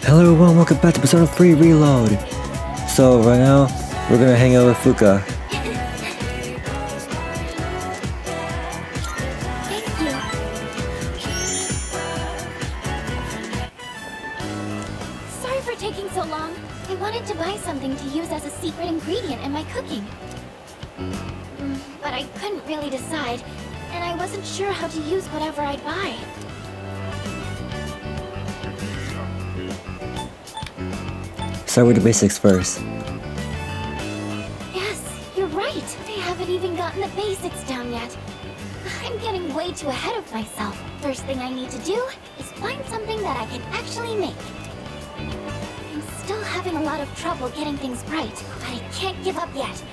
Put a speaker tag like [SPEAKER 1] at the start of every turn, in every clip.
[SPEAKER 1] Hello everyone, welcome back to Persona 3 Reload. So right now, we're gonna hang out with Fuka.
[SPEAKER 2] Thank you. Sorry for taking so long. I wanted to buy something to use as a secret ingredient in my cooking. But I couldn't really decide, and I wasn't sure how to use whatever I'd buy.
[SPEAKER 1] Start with the basics first.
[SPEAKER 2] Yes, you're right. I haven't even gotten the basics down yet. I'm getting way too ahead of myself. First thing I need to do is find something that I can actually make. I'm still having a lot of trouble getting things right, but I can't give up yet.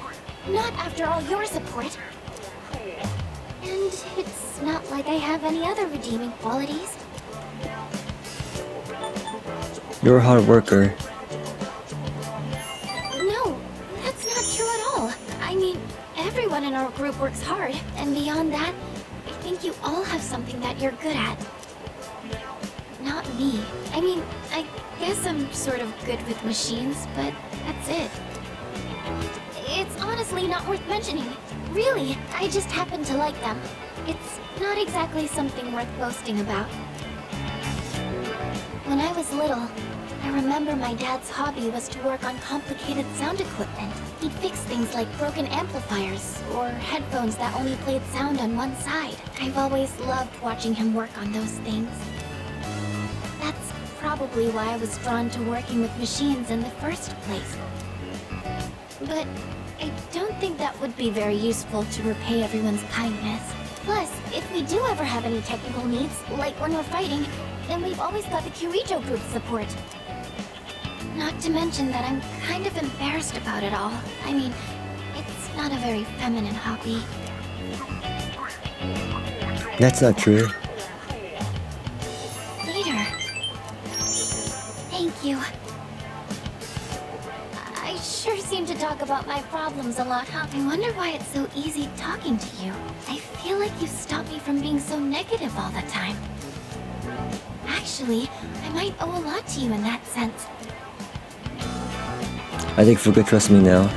[SPEAKER 2] Not after all your support. And it's not like I have any other redeeming qualities.
[SPEAKER 1] You're a hard worker.
[SPEAKER 2] No, that's not true at all. I mean, everyone in our group works hard, and beyond that, I think you all have something that you're good at. Not me. I mean, I guess I'm sort of good with machines, but that's it. It's honestly not worth mentioning. Really, I just happen to like them. It's not exactly something worth boasting about. When I was little, I remember my dad's hobby was to work on complicated sound equipment. He'd fix things like broken amplifiers, or headphones that only played sound on one side. I've always loved watching him work on those things. That's probably why I was drawn to working with machines in the first place. But I don't think that would be very useful to repay everyone's kindness. Plus, if we do ever have any technical needs, like when we're fighting, then we've always got the Kirijo group's support. Not to mention that I'm kind of embarrassed about it all. I mean, it's not a very feminine hobby.
[SPEAKER 1] That's not true.
[SPEAKER 2] Leader. Thank you. I sure seem to talk about my problems a lot, huh? I wonder why it's so easy talking to you. I feel like you stop me from being so negative all the time. Actually, I might owe a lot to you in that sense.
[SPEAKER 1] I think Fuka trusts me now.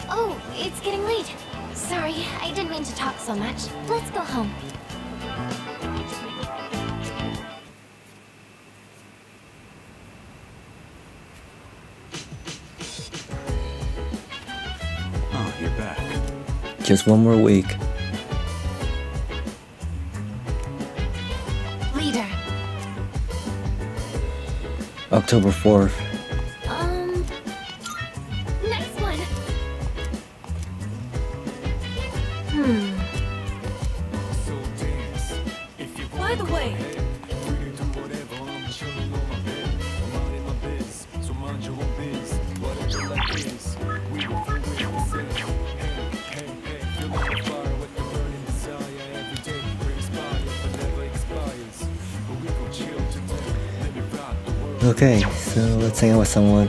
[SPEAKER 2] Oh, it's getting late. Sorry, I didn't mean to talk so much. Let's go home.
[SPEAKER 3] Oh, you're back.
[SPEAKER 1] Just one more week.
[SPEAKER 2] Leader.
[SPEAKER 1] October 4th.
[SPEAKER 2] Next one.
[SPEAKER 4] By the way,
[SPEAKER 1] Okay, so let's hang out with someone.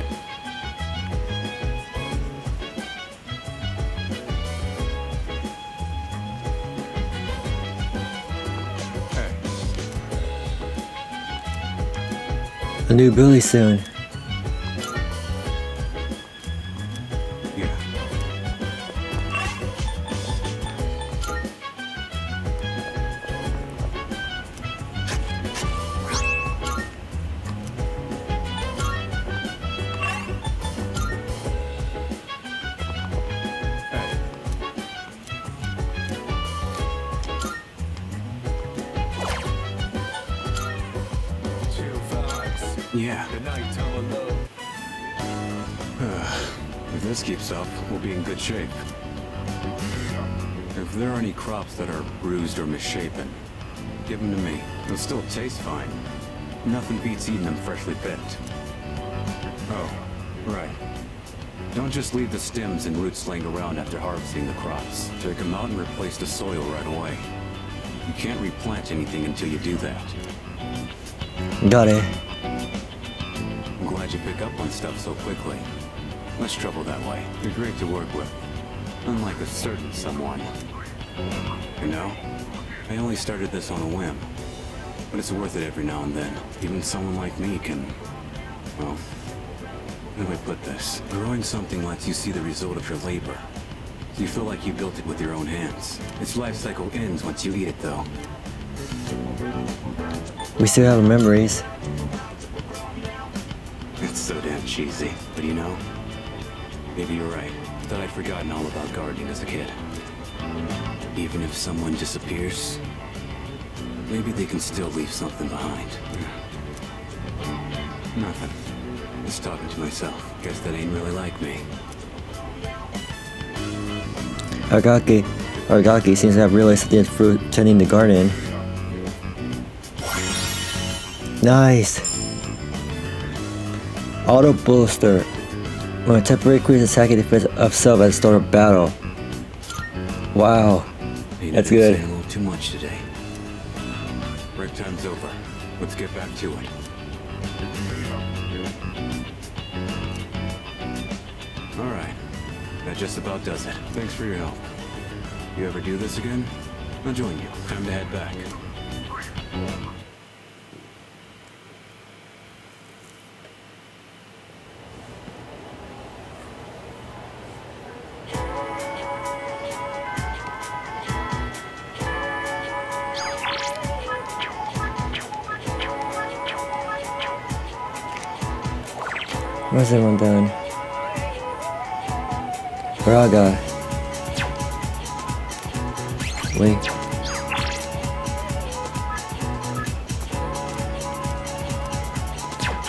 [SPEAKER 1] A new Billy soon.
[SPEAKER 3] Yeah. Yeah. If this keeps up, we'll be in good shape. If there are any crops that are bruised or misshapen, give them to me. They'll still taste fine. Nothing beats eating them freshly picked. Oh, right. Don't just leave the stems and roots laying around after harvesting the crops. Take them out and replace the soil right away. You can't replant anything until you do that.
[SPEAKER 1] Got it.
[SPEAKER 3] I'm glad you pick up on stuff so quickly. Less trouble that way. You're great to work with. Unlike a certain someone. You know, I only started this on a whim. But it's worth it every now and then. Even someone like me can... Well... How do I put this? Growing something lets you see the result of your labor. So you feel like you built it with your own hands. Its life cycle ends once you eat it, though.
[SPEAKER 1] We still have memories.
[SPEAKER 3] It's so damn cheesy. But you know, maybe you're right. I thought I'd forgotten all about gardening as a kid. Even if someone disappears, maybe they can still leave something behind. Nothing. Just talking to myself. Guess that ain't really like me.
[SPEAKER 1] Aragaki seems to have realized that it's fruit tending the garden. Nice! Auto booster. When a temporary creature attacking defense of self at the start of battle. Wow. That's good.
[SPEAKER 3] A little too much today. Break time's over. Let's get back to it. Alright. That just about does it. Thanks for your help. You ever do this again? I'll join you. Time to head back.
[SPEAKER 1] Where's everyone done? Braga. Wait.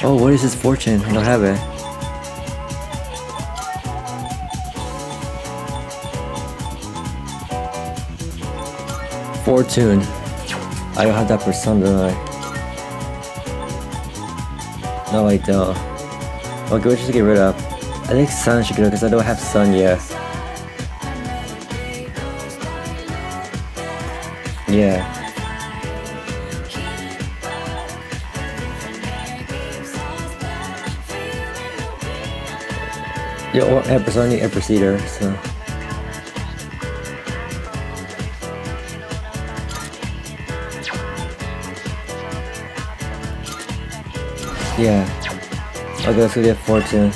[SPEAKER 1] Oh, what is his fortune? I don't have it. Fortune. I don't have that for Sun, don't I? No, I don't. Okay, which should get rid of? I think Sun should go because I don't have Sun yet. Yeah. Yeah, or Empress, I need Empress Eater, so. Yeah. Okay, let's go get Fortune.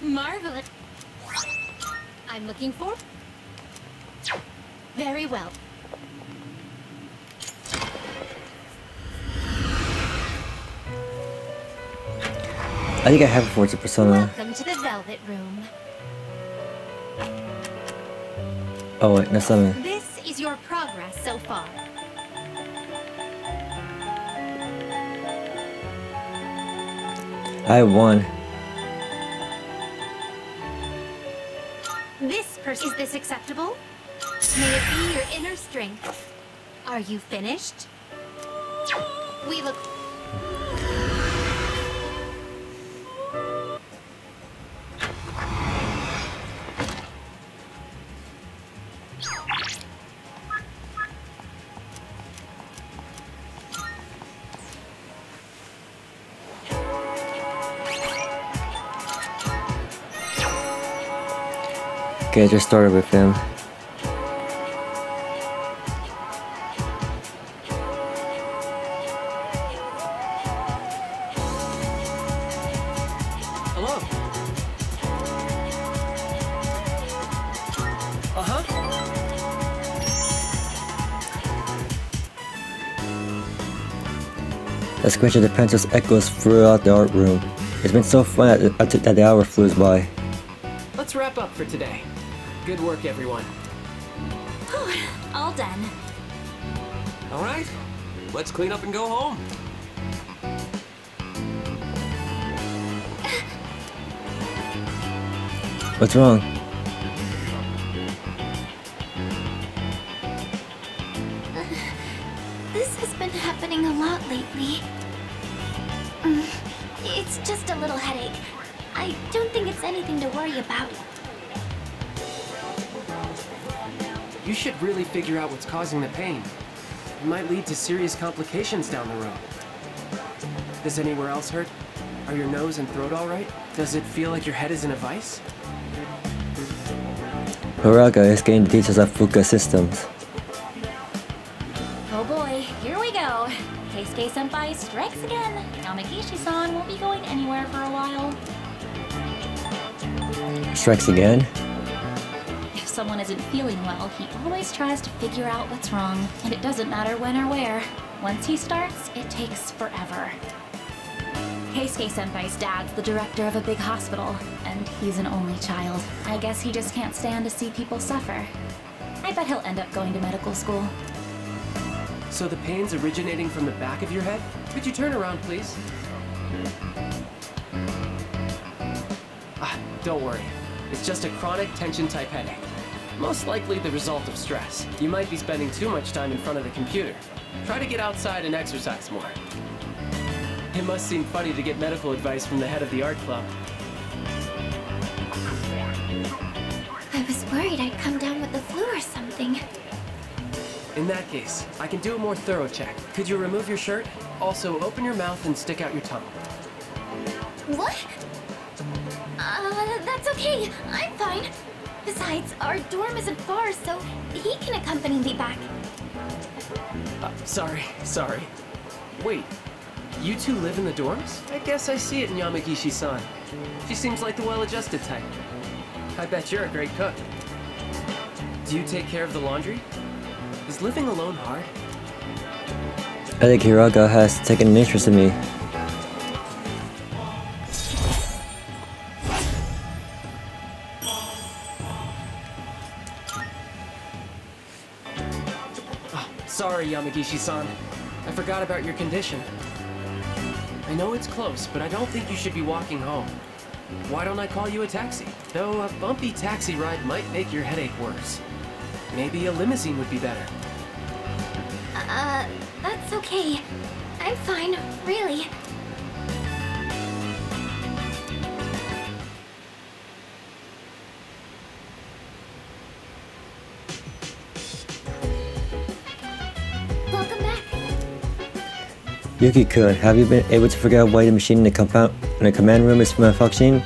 [SPEAKER 2] Marvelous. I'm looking for... Very well.
[SPEAKER 1] I think I have a Fortune Persona.
[SPEAKER 2] Welcome to the Velvet Room.
[SPEAKER 1] Oh wait, no summon.
[SPEAKER 2] This is your progress so far.
[SPEAKER 1] I have one.
[SPEAKER 2] Is this acceptable? May it be your inner strength. Are you finished? We look...
[SPEAKER 1] Okay, I just started with him.
[SPEAKER 5] Hello.
[SPEAKER 1] The scratch of the pencils echoes throughout the art room. It's been so fun that the hour flew by.
[SPEAKER 5] Let's wrap up for today. Good work, everyone.
[SPEAKER 2] All done.
[SPEAKER 5] All right, let's clean up and go home.
[SPEAKER 1] What's wrong?
[SPEAKER 2] This has been happening a lot lately. It's just a little headache. I don't think it's anything to worry about.
[SPEAKER 5] You should really figure out what's causing the pain. It might lead to serious complications down the road.
[SPEAKER 6] Does anywhere else hurt? Are your nose and throat alright? Does it feel like your head is in a vice?
[SPEAKER 1] Hiraga is getting the details of Fuka systems.
[SPEAKER 7] Oh boy, here we go. Keisuke-senpai strikes again. Yamagishi-san won't be going anywhere for a while.
[SPEAKER 1] Strikes again?
[SPEAKER 7] If someone isn't feeling well, he always tries to figure out what's wrong, and it doesn't matter when or where. Once he starts, it takes forever. Keisuke-senpai's dad's the director of a big hospital, and he's an only child. I guess he just can't stand to see people suffer. I bet he'll end up going to medical school.
[SPEAKER 6] So the pain's originating from the back of your head? Could you turn around, please? Don't worry. It's just a chronic tension-type headache. Most likely the result of stress. You might be spending too much time in front of the computer. Try to get outside and exercise more. It must seem funny to get medical advice from the head of the art club.
[SPEAKER 2] I was worried I'd come down with the flu or something.
[SPEAKER 6] In that case, I can do a more thorough check. Could you remove your shirt? Also, open your mouth and stick out your tongue.
[SPEAKER 2] What? That's okay. I'm fine. Besides, our dorm isn't far, so he can accompany me back.
[SPEAKER 6] Sorry. Wait, you two live in the dorms? I guess I see it in Yamagishi-san. She seems like the well-adjusted type. I bet you're a great cook. Do you take care of the laundry? Is living alone hard?
[SPEAKER 1] I think Hiraga has taken an interest in me.
[SPEAKER 6] Sorry, Yamagishi-san. I forgot about your condition. I know it's close, but I don't think you should be walking home. Why don't I call you a taxi? Though a bumpy taxi ride might make your headache worse. Maybe a limousine would be better.
[SPEAKER 2] That's okay. I'm fine, really. Welcome back.
[SPEAKER 1] Yuki-kun, have you been able to figure out why the machine in the command room is malfunctioning?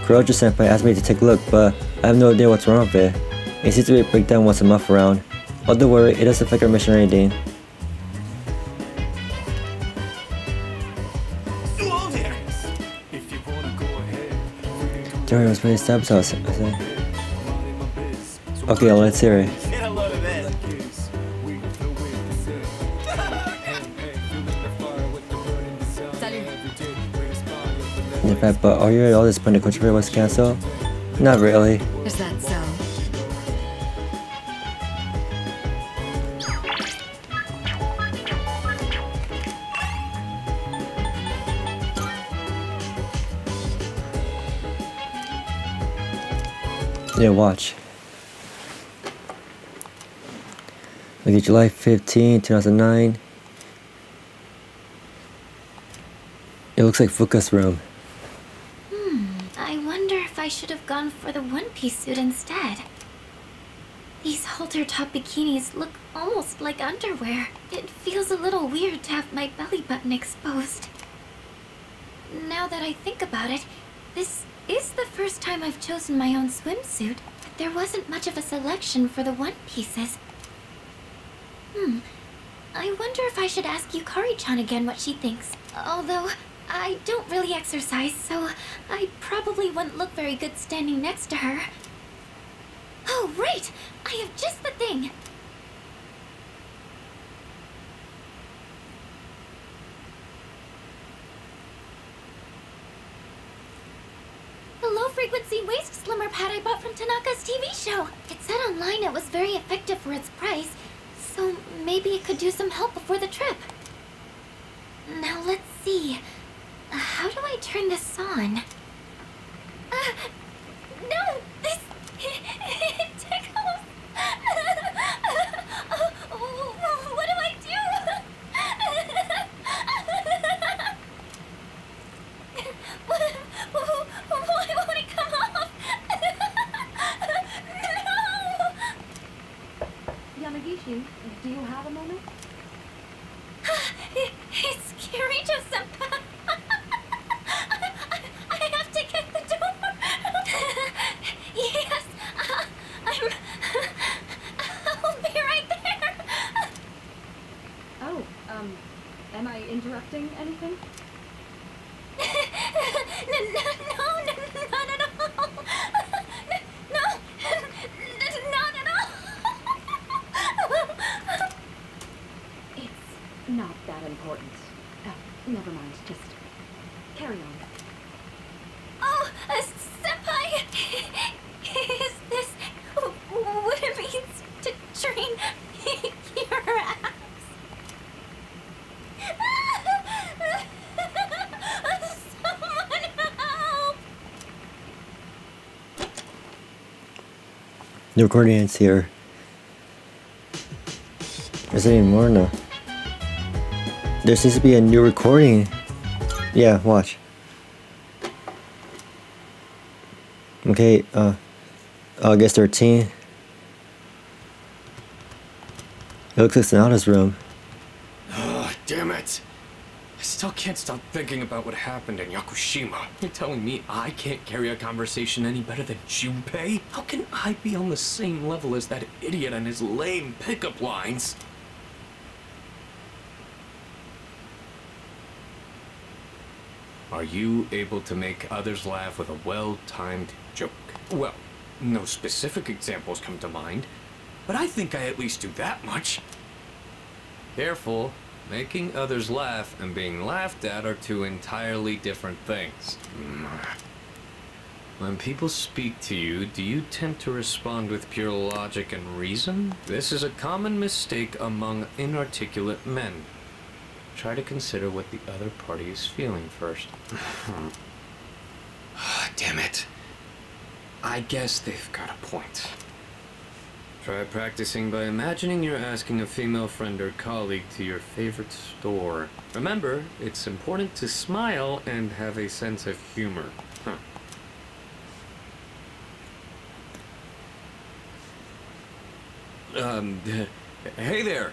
[SPEAKER 1] Kurojo-senpai asked me to take a look, but I have no idea what's wrong with it. It seems to be a breakdown once a month around. Oh, don't worry, it doesn't affect our mission or anything. Jerry was playing sabotage. Okay, let's hear it. In fact, but are you at all disappointed Coach was cancelled? Not really.
[SPEAKER 4] Is that so?
[SPEAKER 1] Yeah, watch. Look at July 15, 2009. It looks like Fuka's room.
[SPEAKER 2] I wonder if I should have gone for the one-piece suit instead. These halter-top bikinis look almost like underwear. It feels a little weird to have my belly button exposed. Now that I think about it, this is the first time I've chosen my own swimsuit. There wasn't much of a selection for the one-pieces. I wonder if I should ask Yukari-chan again what she thinks. Although, I don't really exercise, so I probably wouldn't look very good standing next to her. Oh, right! I have just the thing! The low-frequency waist slimmer pad I bought from Tanaka's TV show. It said online it was very effective for its price, so maybe it could do some help before the trip. Now let's see. How do I turn this on? No! This... it tickles! What do I do? Why won't it come off? No!
[SPEAKER 4] Yamagishi, do you have a moment?
[SPEAKER 2] It's Kirijo-senpai!
[SPEAKER 8] anything?
[SPEAKER 2] No, not at all. No, not at all.
[SPEAKER 8] It's not that important. Never mind, just carry on.
[SPEAKER 2] Oh, Senpai! Is this what it means to train your abs? Someone help!
[SPEAKER 1] The recording ends here. Is there any more? No. There seems to be a new recording. Yeah, watch. Okay, August 13. It looks like Sonata's room.
[SPEAKER 9] Oh, damn it. I still can't stop thinking about what happened in Yakushima. You're telling me I can't carry a conversation any better than Junpei? How can I be on the same level as that idiot and his lame pickup lines? Are you able to make others laugh with a well-timed joke? Well, no specific examples come to mind, but I think I at least do that much. Careful. Making others laugh and being laughed at are two entirely different things. When people speak to you, do you tend to respond with pure logic and reason? This is a common mistake among inarticulate men. Try to consider what the other party is feeling first. Damn it. I guess they've got a point. Try practicing by imagining you're asking a female friend or colleague to your favorite store. Remember, it's important to smile and have a sense of humor. Hey there.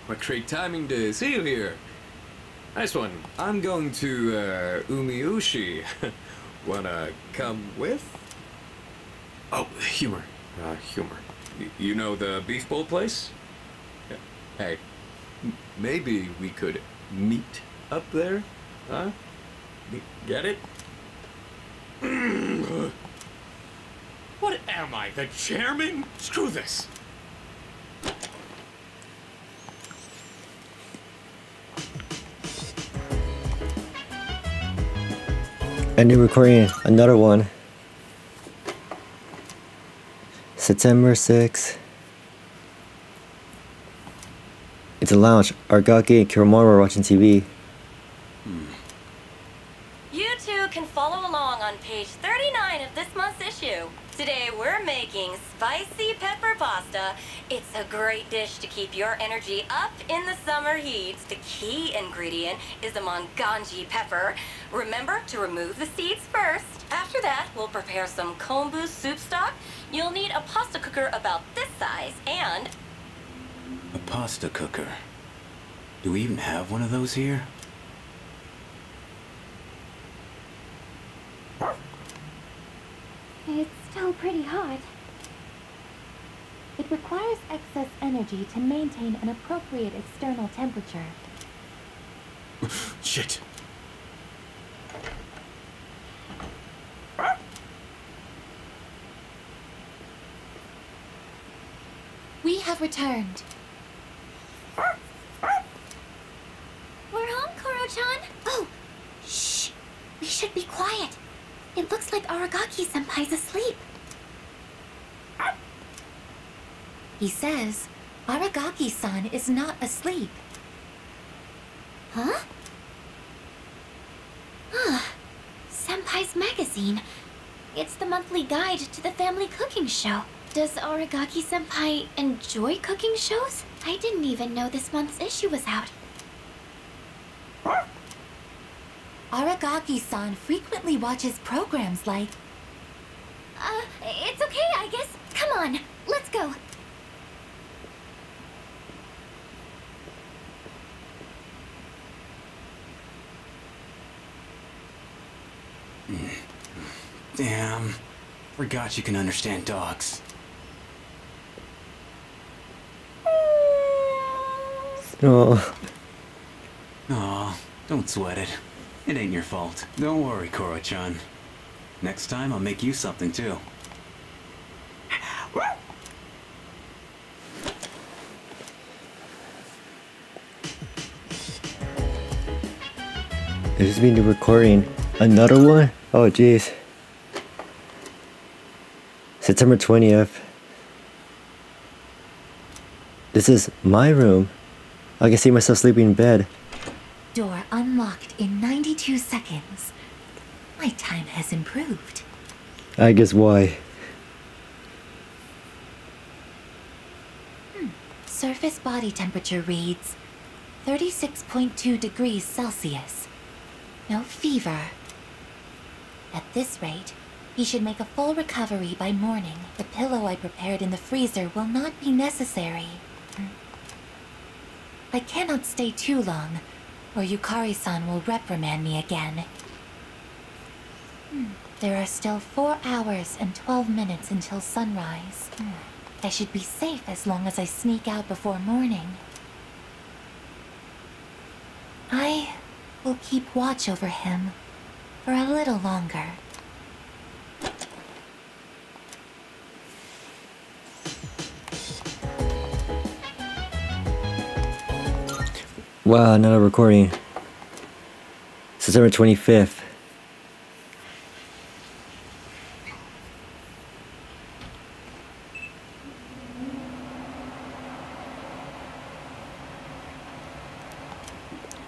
[SPEAKER 9] What great timing to see you here. Nice one. I'm going to, Umiushi. Wanna come with? Oh, humor. Humor. You know the beef bowl place? Hey, maybe we could meet up there? Huh? Get it? What am I, the chairman? Screw this.
[SPEAKER 1] A new recording, another one. September 6th. It's a lounge. Aragaki and Kiromaru are watching TV.
[SPEAKER 10] You two can follow along on page 39 of this month's issue. Today we're making spicy pepper pasta. It's a great dish to keep your energy up in the summer heat. The key ingredient is the manganji pepper. Remember to remove the seeds first. After that, we'll prepare some kombu soup stock. You'll need a pasta cooker about this size and...
[SPEAKER 3] A pasta cooker? Do we even have one of those here?
[SPEAKER 8] It's still pretty hot. It requires excess energy to maintain an appropriate external temperature.
[SPEAKER 3] Shit.
[SPEAKER 2] We have returned. We're home, Koro-chan. Oh, shh. We should be quiet. It looks like Aragaki-senpai's asleep.
[SPEAKER 11] He says Aragaki-san is not asleep.
[SPEAKER 2] Huh? Senpai's magazine. It's the monthly guide to the family cooking show. Does Aragaki-senpai enjoy cooking shows? I didn't even know this month's issue was out.
[SPEAKER 11] Aragaki-san frequently watches programs like...
[SPEAKER 2] It's okay, I guess. Come on, let's go.
[SPEAKER 3] Damn. Forgot you can understand dogs.
[SPEAKER 1] Oh.
[SPEAKER 3] Aw, Don't sweat it. It ain't your fault. Don't worry, Koro-chan. Next time I'll make you something too.
[SPEAKER 1] This has been the recording. Another one? Oh jeez. September 20th. This is my room. I can see myself sleeping in bed.
[SPEAKER 11] Door unlocked in 92 seconds. My time has improved.
[SPEAKER 1] I guess why.
[SPEAKER 11] Surface body temperature reads 36.2 degrees Celsius. No fever. At this rate, he should make a full recovery by morning. The pillow I prepared in the freezer will not be necessary. I cannot stay too long, or Yukari-san will reprimand me again. There are still 4 hours and 12 minutes until sunrise. I should be safe as long as I sneak out before morning. I will keep watch over him for a little longer.
[SPEAKER 1] Wow, another recording. September 25th.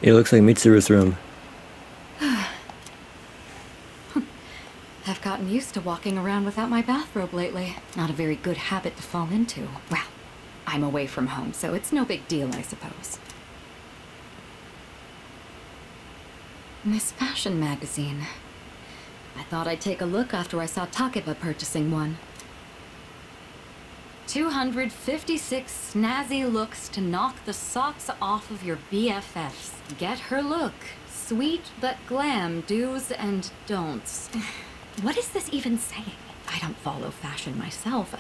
[SPEAKER 1] It looks like Mitsuru's room.
[SPEAKER 12] I've gotten used to walking around without my bathrobe lately. Not a very good habit to fall into. Well, I'm away from home, so it's no big deal, I suppose. This fashion magazine. I thought I'd take a look after I saw Takeba purchasing one. 256 snazzy looks to knock the socks off of your BFFs. Get her look. Sweet but glam do's and don'ts. What is this even saying? I don't follow fashion myself.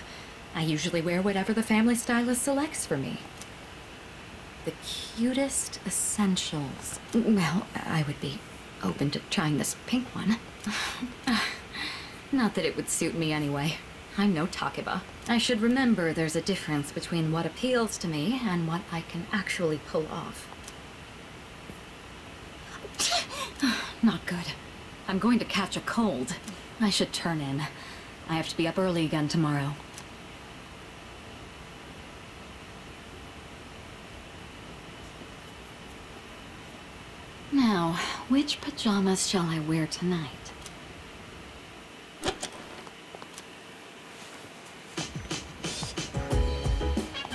[SPEAKER 12] I usually wear whatever the family stylist selects for me. The cutest essentials. Well, I would be open to trying this pink one. Not that it would suit me anyway. I'm no Takeba. I should remember there's a difference between what appeals to me and what I can actually pull off. Not good. I'm going to catch a cold. I should turn in. I have to be up early again tomorrow. Now, which pajamas shall I wear tonight?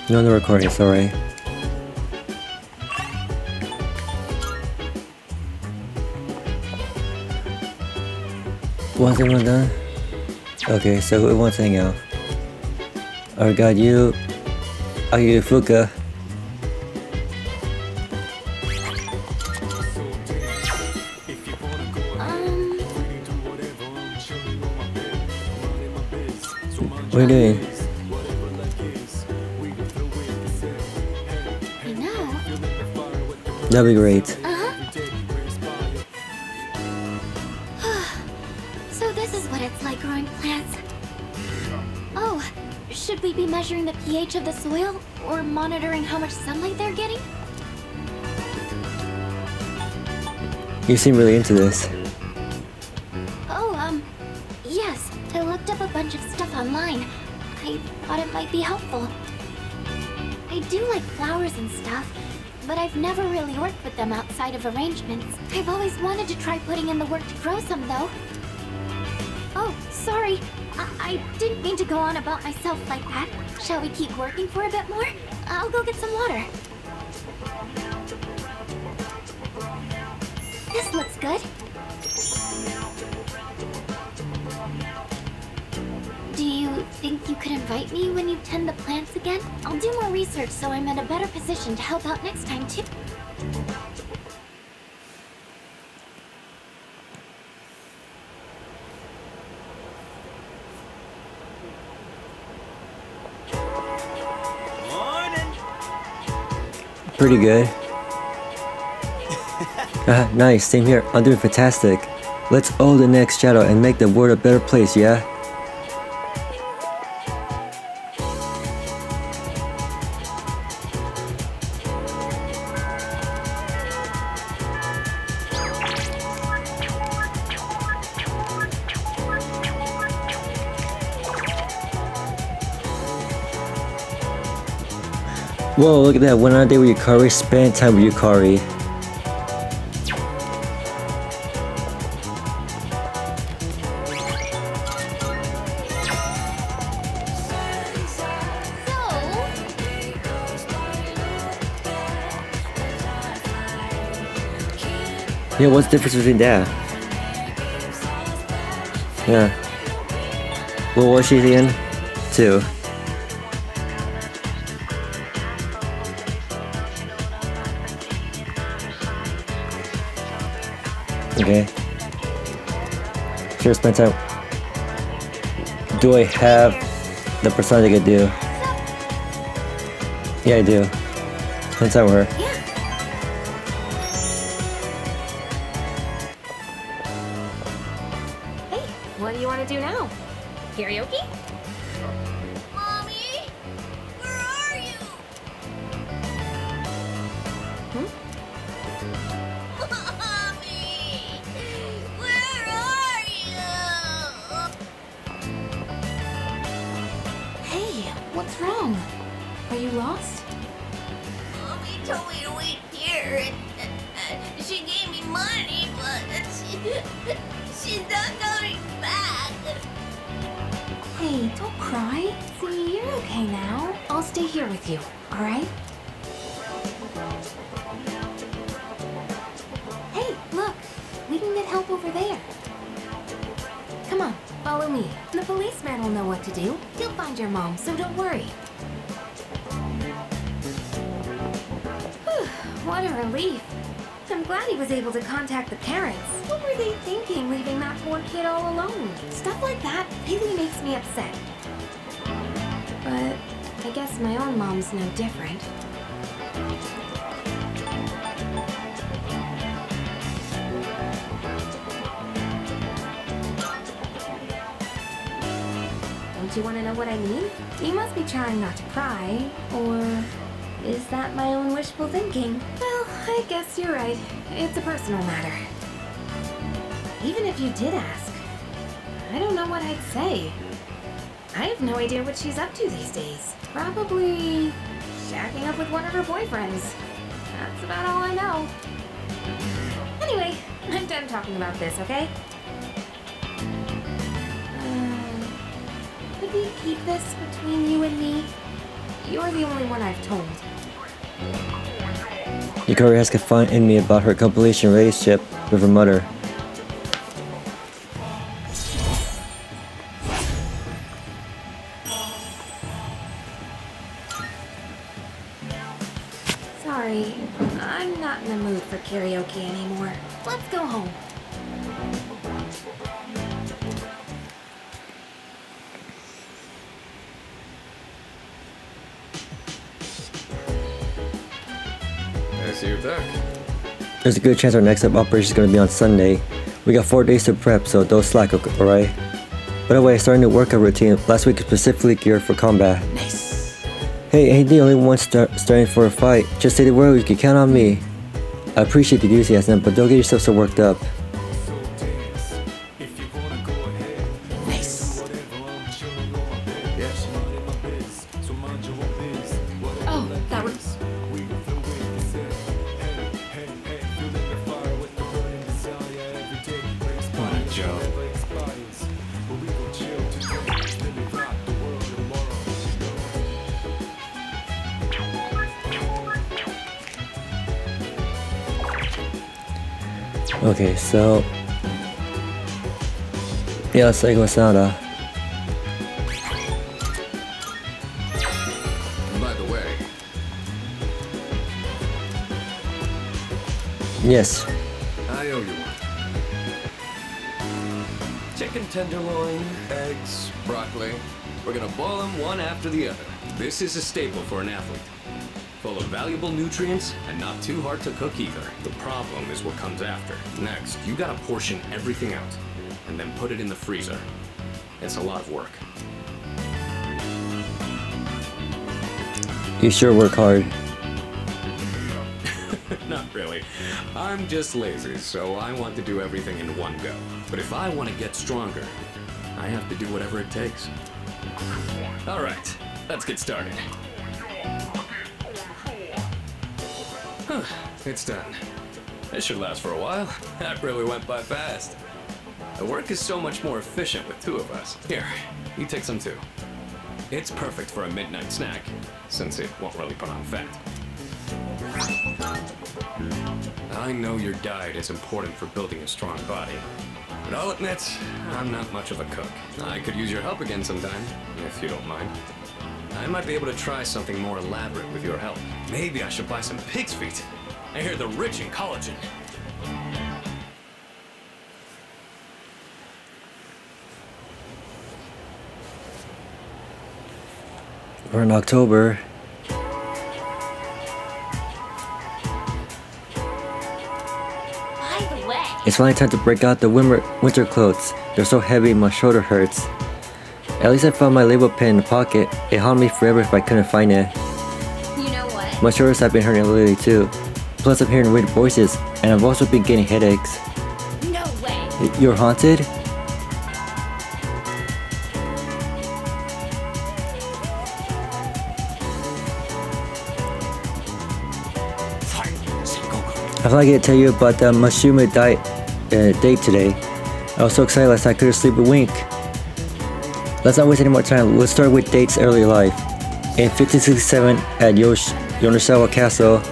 [SPEAKER 1] No, the recording, sorry. Once everyone done? Okay, so who wants to hang out? I got you. I got you, Fuka. What are you doing? That'd be great.
[SPEAKER 2] So this is what it's like growing plants. Oh, should we be measuring the pH of the soil or monitoring how much sunlight they're getting?
[SPEAKER 1] You seem really into this.
[SPEAKER 2] Oh, yes. I looked up a bunch of stuff online. I thought it might be helpful. I do like flowers and stuff, but I've never really worked with them outside of arrangements. I've always wanted to try putting in the work to grow some, though. Oh, sorry. I didn't mean to go on about myself like that. Shall we keep working for a bit more? I'll go get some water. This looks good. Do you think you could invite me when you tend the plants again? I'll do more research so I'm in a better position to help out next time, too.
[SPEAKER 1] Pretty good. Nice, same here. I'm doing fantastic. Let's owe the next shadow and make the world a better place, yeah? Whoa, look at that. Went on a date with Yukari, spent time with Yukari. Yeah, what's the difference between that? Yeah. What was she again? 2. Okay. Sure, spend time. Do I have the persona I could do? Yeah, I do. Spend time with her.
[SPEAKER 2] Yeah.
[SPEAKER 13] Hey, what do you want to do now? Karaoke?
[SPEAKER 14] Mommy, where are you? Mommy, where are you?
[SPEAKER 13] Hey, what's wrong? Are you lost?
[SPEAKER 14] Mommy told me to wait here, and she gave me money, but she's not coming back.
[SPEAKER 13] Hey, don't cry. See, you're okay now. I'll stay here with you, alright? Hey, look! We can get help over there. Come on, follow me. The policeman will know what to do. He'll find your mom, so don't worry. Whew, what a relief. I'm glad he was able to contact the parents. What were they thinking, leaving that poor kid all alone? Stuff like that really makes me upset. But I guess my own mom's no different. Don't you want to know what I mean? You must be trying not to cry, or is that my own wishful thinking? Well, I guess you're right. It's a personal matter. Even if you did ask, I don't know what I'd say. I have no idea what she's up to these days. Probably shacking up with one of her boyfriends. That's about all I know. Anyway, I'm done talking about this, okay? Could we keep this between you and me? You're the only one I've told.
[SPEAKER 1] Yukari has confided in me about her compilation relationship with her mother.
[SPEAKER 13] Sorry, I'm not in the mood for karaoke anymore. Let's go home.
[SPEAKER 9] I see you're back.
[SPEAKER 1] There's a good chance our next operation is going to be on Sunday. We got 4 days to prep, so don't slack, alright? By the way, starting a workout routine. Last week is specifically geared for combat.
[SPEAKER 6] Nice.
[SPEAKER 1] Hey, ain't the only one starting for a fight. Just say the word, you can count on me. I appreciate the enthusiasm, but don't get yourself so worked up.
[SPEAKER 6] Nice.
[SPEAKER 9] Yes.
[SPEAKER 12] Oh, that was...
[SPEAKER 6] What a joke.
[SPEAKER 1] Okay, so... yeah, let's go Sanada.
[SPEAKER 9] By the way,
[SPEAKER 1] Yes.
[SPEAKER 9] I owe you one. Chicken tenderloin, eggs, broccoli. We're gonna boil them one after the other. This is a staple for an athlete. full of valuable nutrients and not too hard to cook either. The problem is what comes after. Next, you gotta portion everything out and then put it in the freezer. It's a lot of work.
[SPEAKER 1] You sure work hard.
[SPEAKER 9] Not really. I'm just lazy, so I want to do everything in one go. But if I want to get stronger, I have to do whatever it takes. All right, let's get started. Huh, it's done. This should last for a while. That really went by fast. The work is so much more efficient with two of us. Here, you take some too. It's perfect for a midnight snack, since it won't really put on fat. I know your diet is important for building a strong body, but I'll admit, I'm not much of a cook. I could use your help again sometime, if you don't mind. I might be able to try something more elaborate with your help. Maybe I should buy some pig's feet. I hear they're rich in collagen.
[SPEAKER 1] We're in October. It's finally time to break out the winter clothes. They're so heavy, my shoulder hurts. At least I found my label pen in the pocket. It haunted me forever if I couldn't find it.
[SPEAKER 14] You know what?
[SPEAKER 1] My shoulders have been hurting lately too. Plus I'm hearing weird voices, and I've also been getting headaches.
[SPEAKER 14] No way!
[SPEAKER 1] You're haunted? I thought I could tell you about the Mashume date today. I was so excited last night I couldn't sleep a wink. Let's not waste any more time. Let's start with Date's early life. In 1567 at Yonezawa Castle,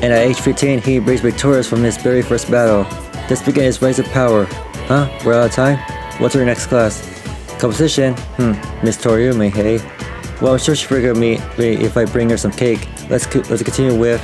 [SPEAKER 1] and at age 15 he emerged victorious from his very first battle. This began his rise of power. Huh? We're out of time? What's our next class? Composition? Miss Toriumi, hey? Well, I'm sure she'll forgive me if I bring her some cake. Let's continue with...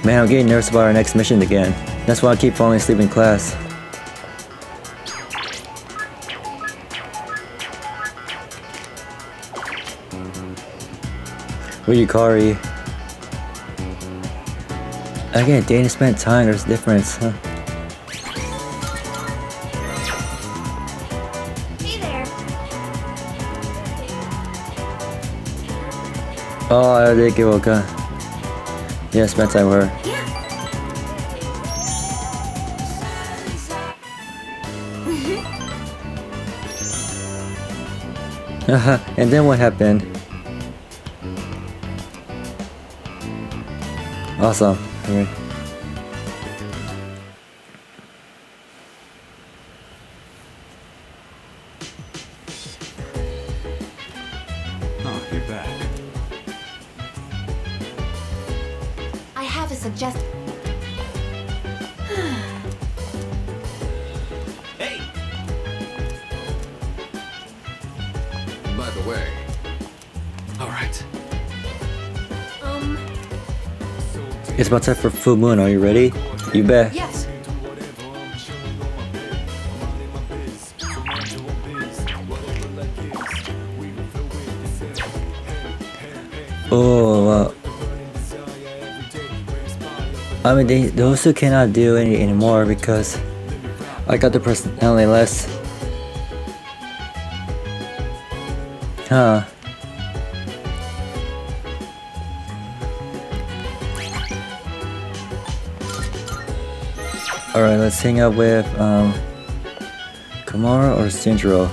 [SPEAKER 1] Man, I'm getting nervous about our next mission again. That's why I keep falling asleep in class. With Yukari. Again, dating spent time, there's a difference, huh?
[SPEAKER 14] Hey there.
[SPEAKER 1] Oh, I did give Oka. Yeah, spent time with her. Yeah. And then what happened? Awesome. Alright.
[SPEAKER 3] Oh, you're back.
[SPEAKER 11] I have a suggestion.
[SPEAKER 9] Hey! By the way... Alright.
[SPEAKER 1] It's about time for full moon, are you ready? You bet.
[SPEAKER 11] Yes.
[SPEAKER 1] Oh, wow. I mean, those two cannot do any anymore because I got the personality less. Huh. Alright, let's hang out with Komura or Shinjiro.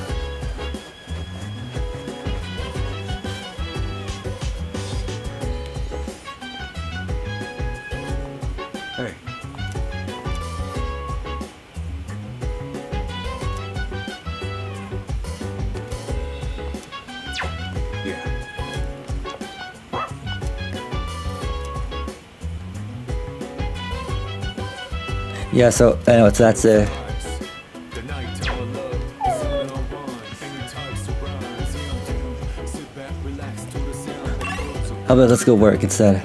[SPEAKER 3] Hey. Yeah.
[SPEAKER 1] Yeah, so anyway, so that's it. How about let's go work instead?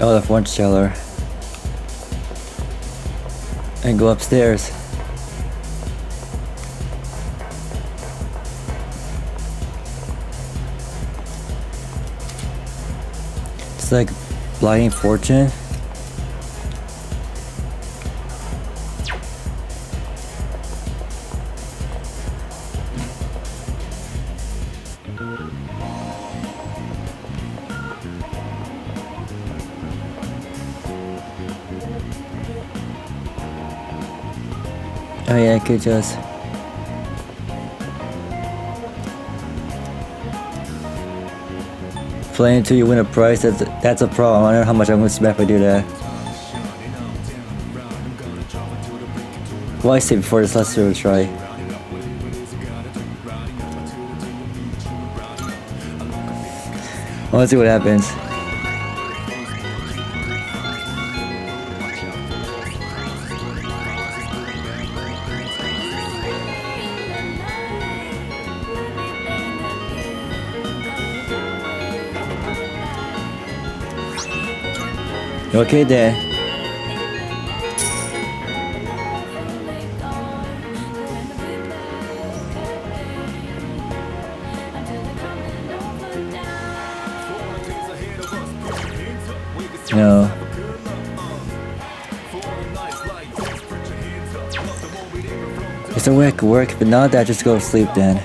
[SPEAKER 1] Out of one cellar and go upstairs. It's like Blinding Fortune. Oh yeah, I could just play until you win a prize. That's a problem. I don't know how much I'm gonna spend if I do that. Well, I say before this, let's do a try. Well, let's see what happens. Okay then. No. It's a weird work, but now that I just go to sleep then.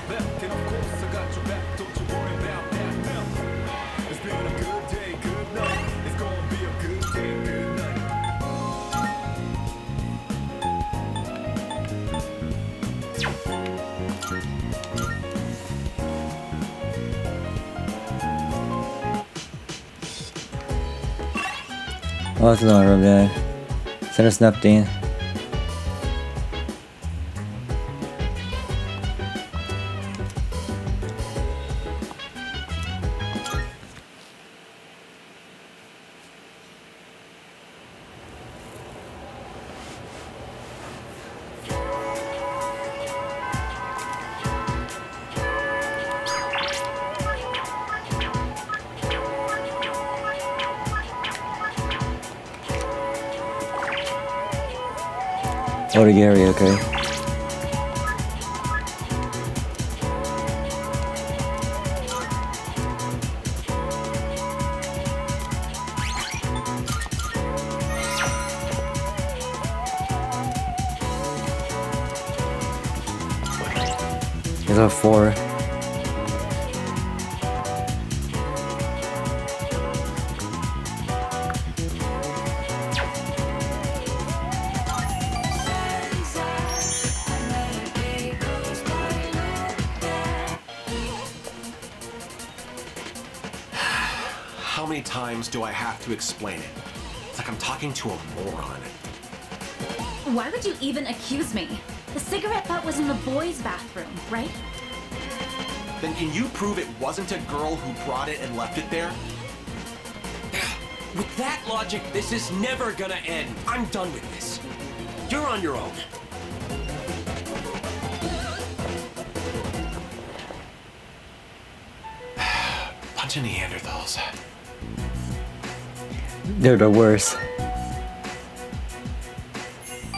[SPEAKER 1] Oh, it's another room then. Send us nothing. Oh, the Gary, okay. There's a 4.
[SPEAKER 15] How many times do I have to explain it? It's like I'm talking to a moron.
[SPEAKER 7] Why would you even accuse me? The cigarette butt was in the boys' bathroom, right?
[SPEAKER 15] Then can you prove it wasn't a girl who brought it and left it there?
[SPEAKER 5] With that logic, this is never gonna end. I'm done with this. You're on your own.
[SPEAKER 15] Bunch of Neanderthals.
[SPEAKER 1] They're the worst.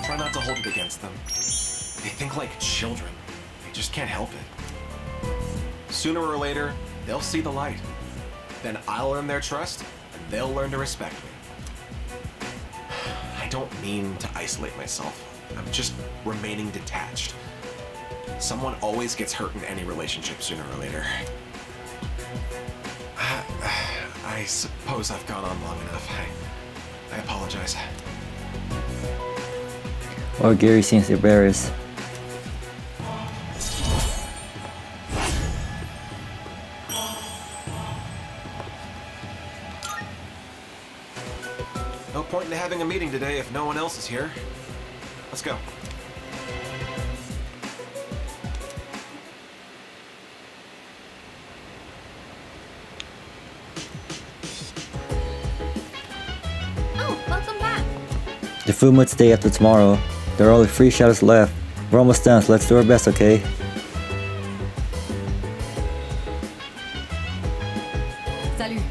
[SPEAKER 15] Try not to hold it against them. They think like children. They just can't help it. Sooner or later, they'll see the light. Then I'll earn their trust, and they'll learn to respect me. I don't mean to isolate myself. I'm just remaining detached. Someone always gets hurt in any relationship sooner or later. I suppose I've gone on long enough. I apologize.
[SPEAKER 1] Oh, Gary seems embarrassed.
[SPEAKER 15] No point in having a meeting today if no one else is here. Let's go.
[SPEAKER 1] The full moon's day after tomorrow. There are only 3 shadows left. We're almost done, so let's do our best, okay?
[SPEAKER 12] Salut.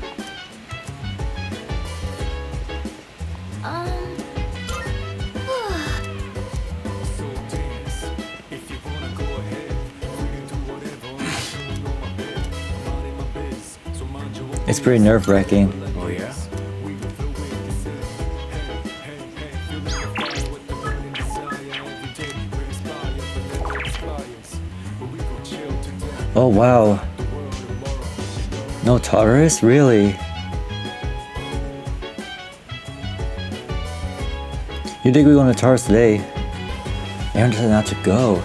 [SPEAKER 1] It's pretty nerve-wracking.
[SPEAKER 9] Oh yeah?
[SPEAKER 1] Oh wow. No Taurus? Really? You think we're going to Taurus today? Aaron decided not to go.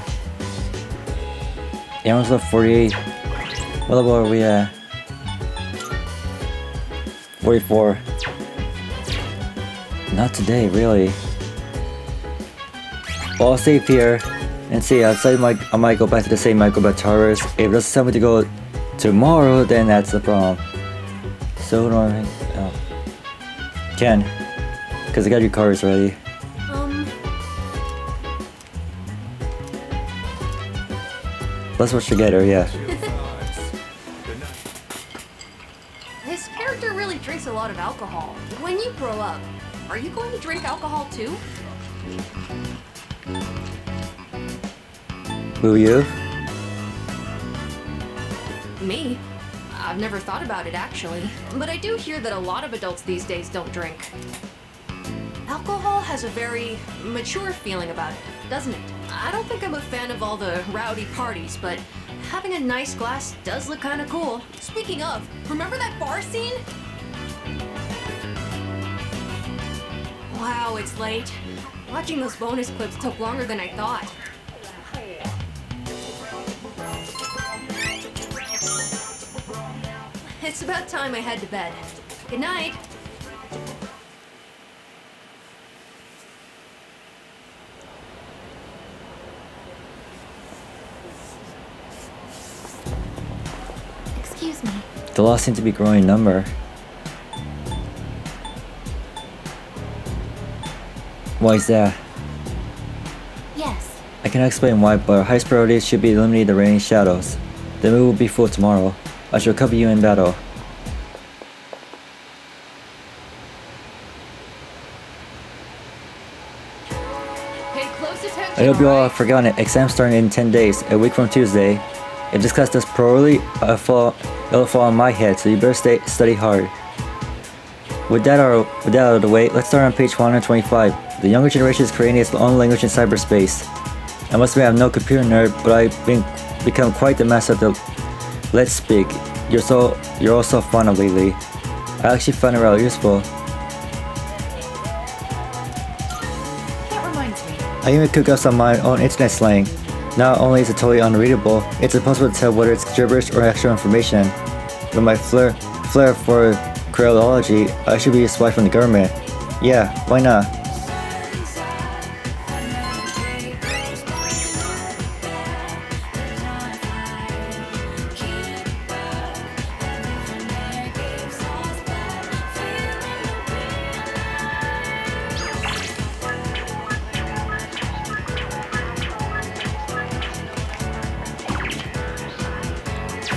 [SPEAKER 1] Aaron's level 48. What level are we at? 44. Not today, really. Well, I'll save here and see. I might go back to the same. Might go back to Taurus. If it doesn't tell me to go tomorrow, then that's the problem. So do I think? Ken, because I got your cards ready. Let's watch together, yeah.
[SPEAKER 12] This character really drinks a lot of alcohol. When you grow up, are you going to drink alcohol too?
[SPEAKER 1] Will you?
[SPEAKER 12] Me? I've never thought about it actually, but I do hear that a lot of adults these days don't drink. Alcohol has a very mature feeling about it, doesn't it? I don't think I'm a fan of all the rowdy parties, but having a nice glass does look kind of cool. Speaking of, remember that bar scene? Wow, it's late. Watching those bonus clips took longer than I thought. It's about time I head to bed. Good night.
[SPEAKER 2] Excuse me.
[SPEAKER 1] The loss seems to be growing in number. Why is that?
[SPEAKER 2] Yes.
[SPEAKER 1] I cannot explain why, but our highest priority should be eliminating the remaining shadows. The moon will be full tomorrow. I shall cover you in battle.
[SPEAKER 12] Pay close attention.
[SPEAKER 1] I hope you all have forgotten it. Exam starting in 10 days, a week from Tuesday. If this class does poorly, it'll fall on my head, so you better study hard. With that out of the way, let's start on page 125. The younger generation is creating its own language in cyberspace. I must admit I'm no computer nerd, but I've become quite the master of the Let's Speak. You're all so fun of lately. I actually find it rather useful.
[SPEAKER 12] That reminds me.
[SPEAKER 1] I even cook up some of my own internet slang. Not only is it totally unreadable, it's impossible to tell whether it's gibberish or actual information. With my flair for Creolology, I should be a spy from the government. Yeah, why not?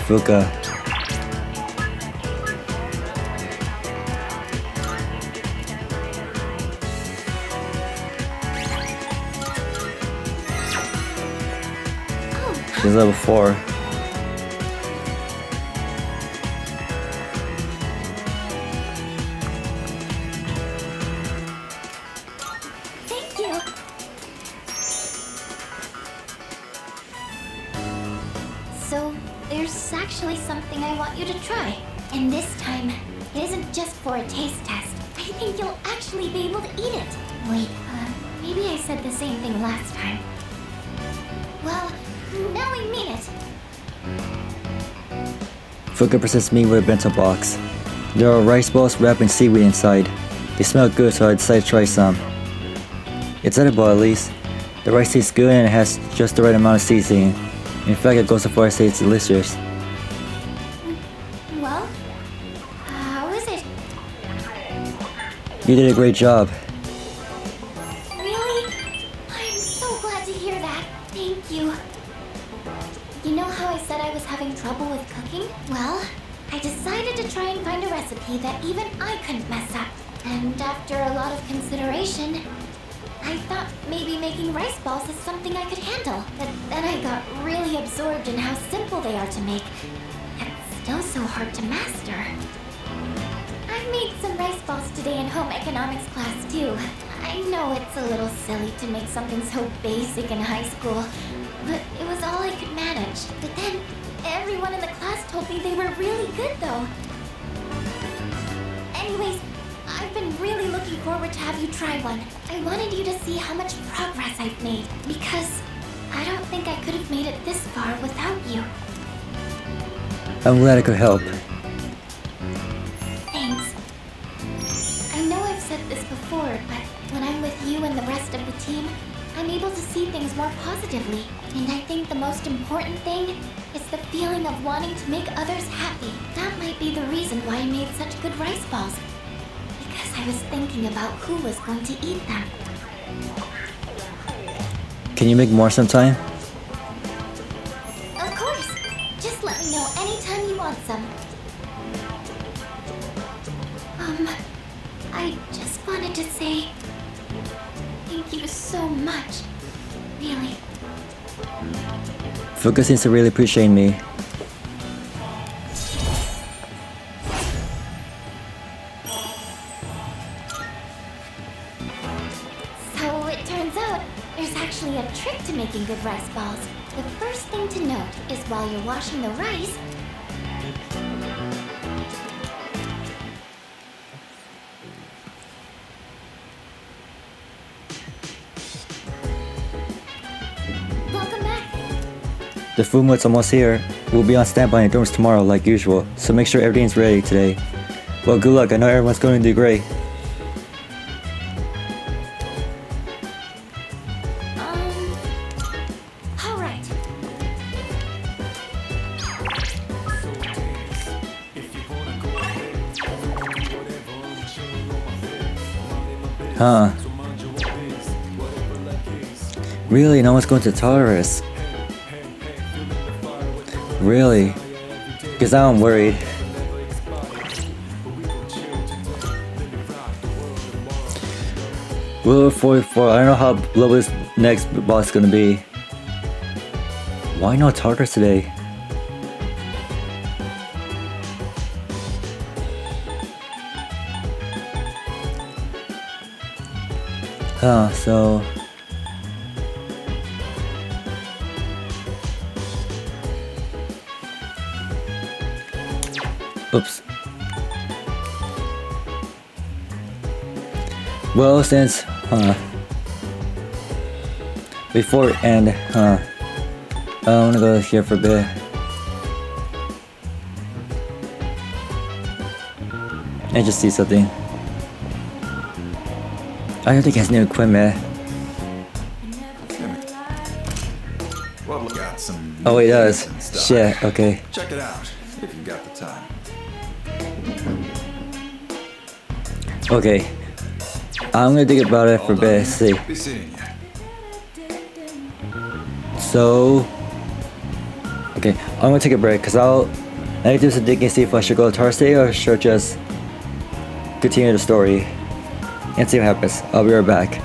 [SPEAKER 1] Fuka. She's level 4.
[SPEAKER 2] Thank you. So, there's actually something I want you to try. And this time, it isn't just for a taste test. I think you'll actually be able to eat it. Wait, maybe I said the same thing last time. Well, now I mean it.
[SPEAKER 1] Fuka presents me with a bento box. There are rice balls wrapped in seaweed inside. They smell good, so I decided to try some. It's edible at least. The rice tastes good and it has just the right amount of seasoning. In fact, it goes so far as to say it's delicious.
[SPEAKER 2] Well, how is it?
[SPEAKER 1] You did a great job.
[SPEAKER 2] couldn't mess up. And after a lot of consideration, I thought maybe making rice balls is something I could handle. But then I got really absorbed in how simple they are to make. It's still so hard to master. I made some rice balls today in home economics class too. I know it's a little silly to make something so basic in high school, but it was all I could manage. But then, everyone in the class told me they were really good though. Anyways, I've been really looking forward to have you try one. I wanted you to see how much progress I've made, because I don't think I could have made it this far without you.
[SPEAKER 1] I'm glad I could help.
[SPEAKER 2] Thanks. I know I've said this before, but when I'm with you and the rest of the team, I'm able to see things more positively. And I think the most important thing is the feeling of wanting to make others happy. That might be the reason why I made such good rice balls. Because I was thinking about who was going to eat them.
[SPEAKER 1] Can you make more sometime?
[SPEAKER 2] Of course! Just let me know anytime you want some. I just wanted to say thank you so much. Really.
[SPEAKER 1] Fuuka seems to really appreciate me.
[SPEAKER 2] So it turns out there's actually a trick to making good rice balls. The first thing to note is while you're washing the rice,
[SPEAKER 1] The food mood's almost here. We'll be on standby in dorms tomorrow like usual, so make sure everything's ready today. Well, good luck. I know everyone's going to do great.
[SPEAKER 2] alright.
[SPEAKER 1] Huh. Really? No one's going to Tartarus? Really? Because now I'm worried. Will 44, I don't know how low this next boss is gonna be. Why no Tartarus today? Huh, so... Oops. Well, since, before and, I wanna go here for a bit. And just see something. I don't think he has new equipment.
[SPEAKER 16] Well, look out some.
[SPEAKER 1] Oh, he does. Shit, okay.
[SPEAKER 16] Check it out if you got the time.
[SPEAKER 1] Okay. I'm gonna think about it for a bit, see.
[SPEAKER 16] Be seeing you.
[SPEAKER 1] So... Okay, I'm gonna take a break, because I need to do some thinking, see if I should go to Tartarus or should I just continue the story and see what happens. I'll be right back.